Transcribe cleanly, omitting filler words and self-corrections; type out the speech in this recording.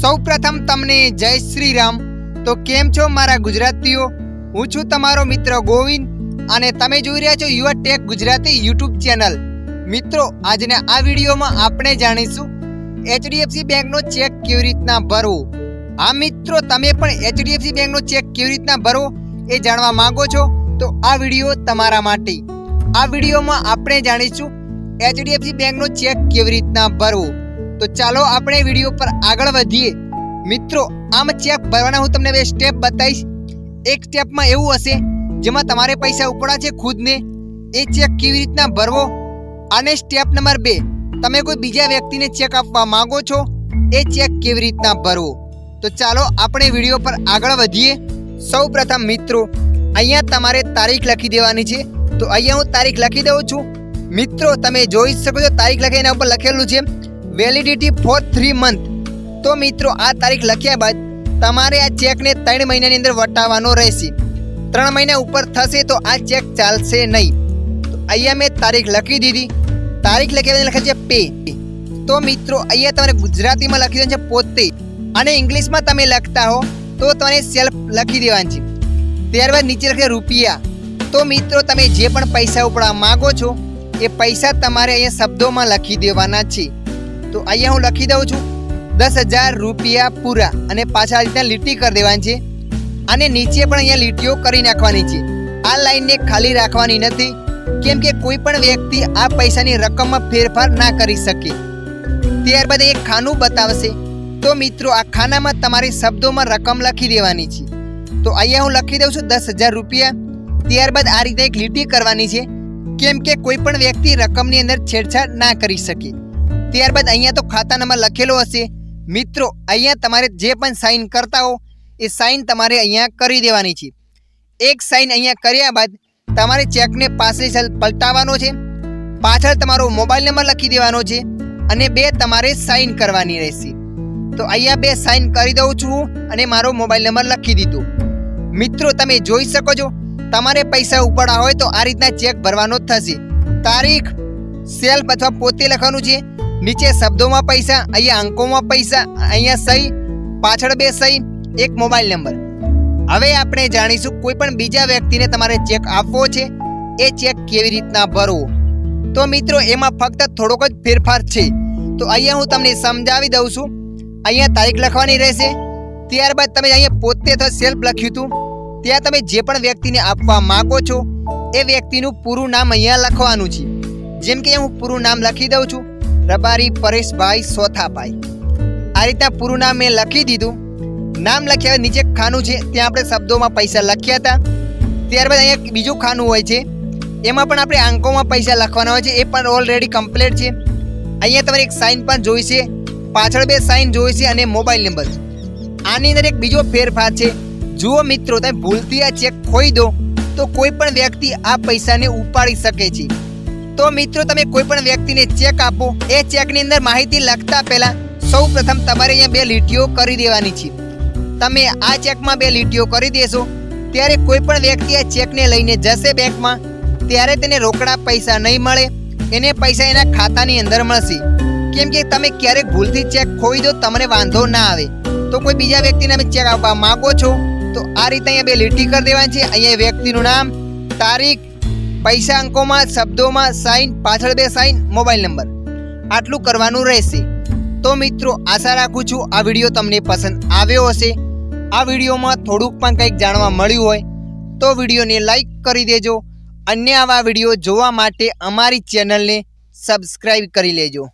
સૌપ્રથમ તમને જય શ્રી રામ। તો કેમ છો મારા ગુજરાતીઓ? હું છું તમારો મિત્ર ગોવિંદ અને તમે જોઈ રહ્યા છો યુવા ટેક ગુજરાતી યુટ્યુબ ચેનલ। મિત્રો, આજના આ વિડીયોમાં આપણે જાણીશું HDFC બેંકનો ચેક કેવી રીતના ભરવો। હા મિત્રો, તમે પણ HDFC બેંકનો ચેક કેવી રીતના ભરવો એ જાણવા માંગો છો તો આ વિડીયો તમારા માટે। આ વિડીયોમાં આપણે જાણીશું HDFC બેંકનો ચેક કેવી રીતના ભરવો। તો ચાલો આપણે વિડીયો પર આગળ વધીએ। મિત્રો, આમ ચેક ભરવાના હું તમને બે સ્ટેપ બતાવીશ। એક સ્ટેપમાં એવું હશે જેમાં તમારે પૈસા ઉપાડવા છે ખુદને, એ ચેક કેવી રીતના ભરવો। અને સ્ટેપ નંબર 2, તમે કોઈ બીજા વ્યક્તિને ચેક આપવા માંગો છો, એ ચેક કેવી રીતના ભરવો। તો ચાલો આપણે વિડીયો પર આગળ વધીએ। સૌપ્રથમ મિત્રો, અહીંયા તમારે તારીખ લખી દેવાની છે। તો અહીંયા હું તારીખ લખી દઉં છું। મિત્રો, તમે જોઈ શકો છો તારીખ લખી એના ઉપર લખેલું છે વેલિડિટી ફોર 3 મંથ। તો મિત્રો, આ તારીખ લખ્યા બાદ તમારે આ ચેકને 3 મહિનાની અંદર વટાવવાનો રહેશે। 3 મહિના ઉપર થશે તો આ ચેક ચાલશે નહીં। તો અહીંયા મેં તારીખ લખી દીધી। તારીખ લખ્યા લખે છે પે। તો મિત્રો, અહીંયા તમારે ગુજરાતીમાં લખી દેવાનું છે પોતે, અને ઇંગ્લિશમાં તમે લખતા હો તો તમારે સેલ્ફ લખી દેવાનું છે। ત્યારબાદ નીચે લખે રૂપિયા। તો મિત્રો, તમે જે પણ પૈસા ઉપાડવા માગો છો એ પૈસા તમારે અહીંયા શબ્દોમાં લખી દેવાના છે। તો અહીંયા હું લખી દઉં છું 10,000 રૂપિયા પૂરા, અને પાછા આ રીતના લીટી કરી દેવાની છે, અને નીચે પણ અહીંયા લીટીઓ કરી નાખવાની છે। આ લાઈનને ખાલી રાખવાની નથી, કેમ કે કોઈ પણ વ્યક્તિ આ પૈસાની રકમમાં ફેરફાર ના કરી શકે। ત્યારબાદ એક ખાનું બતાવશે। તો મિત્રો, આ ખાનામાં તમારે શબ્દોમાં રકમ લખી દેવાની છે। તો અહીંયા હું લખી દઉં છું 10,000 રૂપિયા। ત્યારબાદ આ રીતે એક લીટી કરવાની છે, કેમ કે કોઈ પણ વ્યક્તિ રકમની અંદર છેડછાડ ના કરી શકે। ત્યારબાદ અહીંયા તો ખાતા નંબર લખેલો હશે। મિત્રો, અહીંયા તમારે જે પણ સાઇન કરતા હો એ સાઇન તમારે અહીંયા કરી દેવાની છે। એક સાઇન અહીંયા કર્યા બાદ તમારે ચેકને પાછળ પલટાવવાનો છે। પાછળ તમારો મોબાઈલ નંબર લખી દેવાનો છે, અને 2 તમારે સાઇન કરવાની રહેશે। તો અહીંયા 2 સાઇન કરી દઉં છું અને મારો મોબાઈલ નંબર લખી દીધો। મિત્રો, તમે જોઈ શકો છો તમારે પૈસા ઉપાડવા હોય તો આ રીતના ચેક ભરવાનો થશે। તારીખ, સેલ્ફ અથવા પોતે લખવાનું છે, નીચે શબ્દોમાં પૈસા, અહીંયા અંકોમાં પૈસા, અહીંયા સહી, પાછળ 2 સહી, એક મોબાઈલ નંબર। હવે આપણે જાણીશું કોઈ પણ બીજા વ્યક્તિને તમારે ચેક આપવો છે એ ચેક કેવી રીતના ભરવો। તો મિત્રો, એમાં ફક્ત થોડોક જ ફેરફાર છે। તો અહીંયા હું તમને સમજાવી દઉં છું। અહીંયા તારીખ લખવાની રહેશે। ત્યારબાદ તમે અહીંયા પોતે અથવા સેલ્ફ લખ્યું હતું ત્યાં તમે જે પણ વ્યક્તિને આપવા માંગો છો એ વ્યક્તિનું પૂરું નામ અહીંયા લખવાનું છે। જેમ કે હું પૂરું નામ લખી દઉં છું, રબારી પરેશભાઈ સોથાભાઈ। આ રીતના પૂરું નામ મેં લખી દીધું। નામ લખ્યા નીચે ખાનું છે, ત્યાં આપણે શબ્દોમાં પૈસા લખ્યા હતા। ત્યારબાદ અહીંયા બીજું ખાનું હોય છે, એમાં પણ આપણે અંકોમાં પૈસા લખવાના હોય છે, એ પણ ઓલરેડી કમ્પ્લીટ છે। અહીંયા તમારે એક સાઇન પણ જોઈશે, પાછળ 2 સાઇન જોઈશે, અને મોબાઈલ નંબર। આની અંદર એક બીજો ફેરફાર છે। જુઓ મિત્રો, તમે ભૂલથી આ ચેક ખોઈ દો તો કોઈ પણ વ્યક્તિ આ પૈસાને ઉપાડી શકે છે। તો મિત્રો, તમે કોઈ પણ વ્યક્તિને ચેક આપો, એ ચેકની અંદર માહિતી લખતા પહેલા સૌપ્રથમ તમારે અહીંયા 2 લીટીઓ કરી દેવાની છે। તમે આ ચેકમાં 2 લીટીઓ કરી દેશો ત્યારે કોઈ પણ વ્યક્તિ આ ચેકને લઈને જશે બેંકમાં, ત્યારે તેને રોકડા પૈસા નહીં મળે, એને પૈસા એના ખાતાની અંદર મળશે। કેમ કે તમે ક્યારેક ભૂલથી ચેક ખોઈ દો, તમને વાંધો ના આવે। તો કોઈ બીજા વ્યક્તિને તમે ચેક આપવા માંગો છો તો આ રીતે અહીંયા 2 લીટી કરી દેવાની છે। અહીંયા વ્યક્તિનું નામ, તારીખ, પૈસા અંકોમાં, શબ્દોમાં સાઇન, પાછળ 2 સાઇન, મોબાઈલ નંબર, આટલું કરવાનું રહેશે। તો મિત્રો, આશા રાખું છું આ વિડીયો તમને પસંદ આવ્યો હશે। આ વિડીયોમાં થોડુંક પણ કંઈક જાણવા મળ્યું હોય તો વિડીયોને લાઈક કરી દેજો, અન્ય આવા વિડીયો જોવા માટે અમારી ચેનલને સબસ્ક્રાઈબ કરી લેજો।